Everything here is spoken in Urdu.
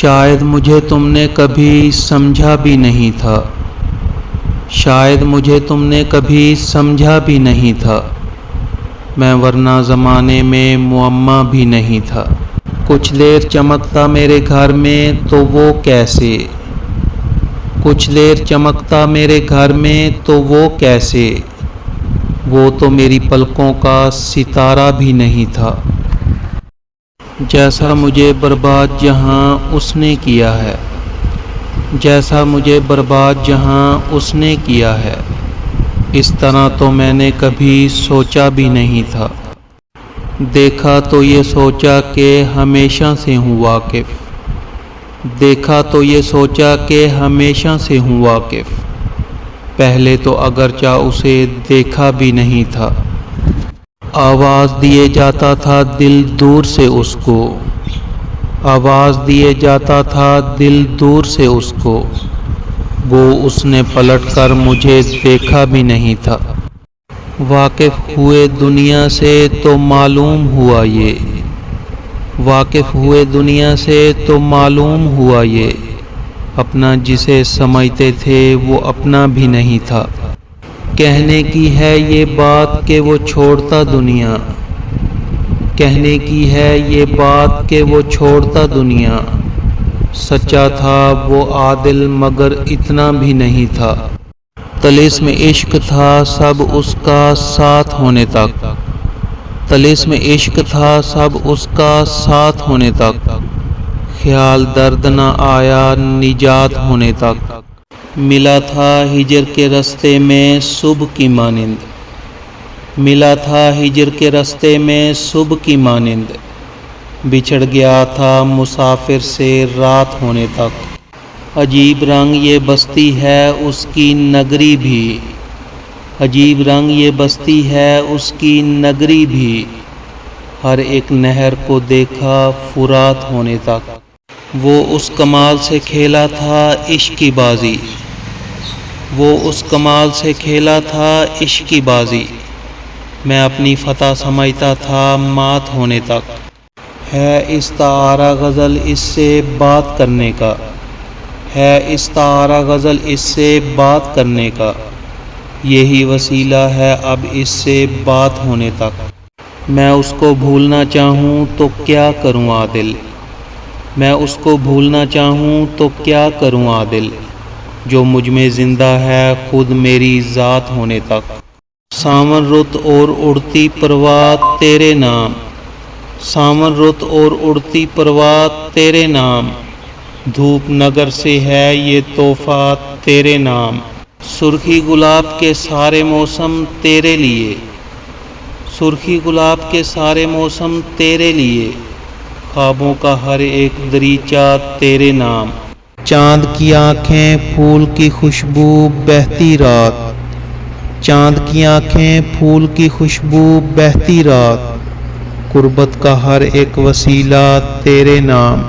شاید مجھے تم نے کبھی سمجھا بھی نہیں تھا، شاید مجھے تم نے کبھی سمجھا بھی نہیں تھا، میں ورنہ زمانے میں معمہ بھی نہیں تھا۔ کچھ دیر چمکتا میرے گھر میں تو وہ کیسے، کچھ دیر چمکتا میرے گھر میں تو وہ کیسے، وہ تو میری پلکوں کا ستارہ بھی نہیں تھا۔ جیسا مجھے برباد جہاں اس نے کیا ہے، جیسا مجھے برباد جہاں اس نے کیا ہے، اس طرح تو میں نے کبھی سوچا بھی نہیں تھا۔ دیکھا تو یہ سوچا کہ ہمیشہ سے ہوں واقف، دیکھا تو یہ سوچا کہ ہمیشہ سے ہوں واقف، پہلے تو اگرچہ اسے دیکھا بھی نہیں تھا۔ آواز دیے جاتا تھا دل دور سے اس کو، آواز دیے جاتا تھا دل دور سے اس کو، وہ اس نے پلٹ کر مجھے دیکھا بھی نہیں تھا۔ واقف ہوئے دنیا سے تو معلوم ہوا یہ، واقف ہوئے دنیا سے تو معلوم ہوا یہ، اپنا جسے سمجھتے تھے وہ اپنا بھی نہیں تھا۔ کہنے کی ہے یہ بات کہ وہ چھوڑتا دنیا، کہنے کی ہے یہ بات کہ وہ چھوڑتا دنیا، سچا تھا وہ عادل مگر اتنا بھی نہیں تھا۔ طلسم عشق تھا سب اس کا ساتھ ہونے تک، طلسم عشق تھا سب اس کا ساتھ ہونے تک، خیال درد نہ آیا نجات ہونے تک۔ ملا تھا ہجر کے رستے میں صبح کی مانند، ملا تھا ہجر کے رستے میں صبح کی مانند، بچھڑ گیا تھا مسافر سے رات ہونے تک۔ عجیب رنگ یہ بستی ہے اس کی نگری بھی، عجیب رنگ یہ بستی ہے اس کی نگری بھی، ہر ایک نہر کو دیکھا فرات ہونے تک۔ وہ اس کمال سے کھیلا تھا عشق کی بازی، وہ اس کمال سے کھیلا تھا عشق کی بازی، میں اپنی فتح سمجھتا تھا مات ہونے تک۔ ہے استعارہ غزل اس سے بات کرنے کا، ہے استعارہ غزل اس سے بات کرنے کا، یہی وسیلہ ہے اب اس سے بات ہونے تک۔ میں اس کو بھولنا چاہوں تو کیا کروں عادل، میں اس کو بھولنا چاہوں تو کیا کروں عادل، جو مجھ میں زندہ ہے خود میری ذات ہونے تک۔ ساون رت اور اڑتی پرواز تیرے نام، ساون رت اور اڑتی پرواز تیرے نام، دھوپ نگر سے ہے یہ تحفہ تیرے نام۔ سرخی گلاب کے سارے موسم تیرے لیے، سرخی گلاب کے سارے موسم تیرے لیے، خوابوں کا ہر ایک دریچہ تیرے نام۔ چاند کی آنکھیں پھول کی خوشبو بہتی رات، چاند کی آنکھیں پھول کی خوشبو بہتی رات، قربت کا ہر ایک وسیلہ تیرے نام۔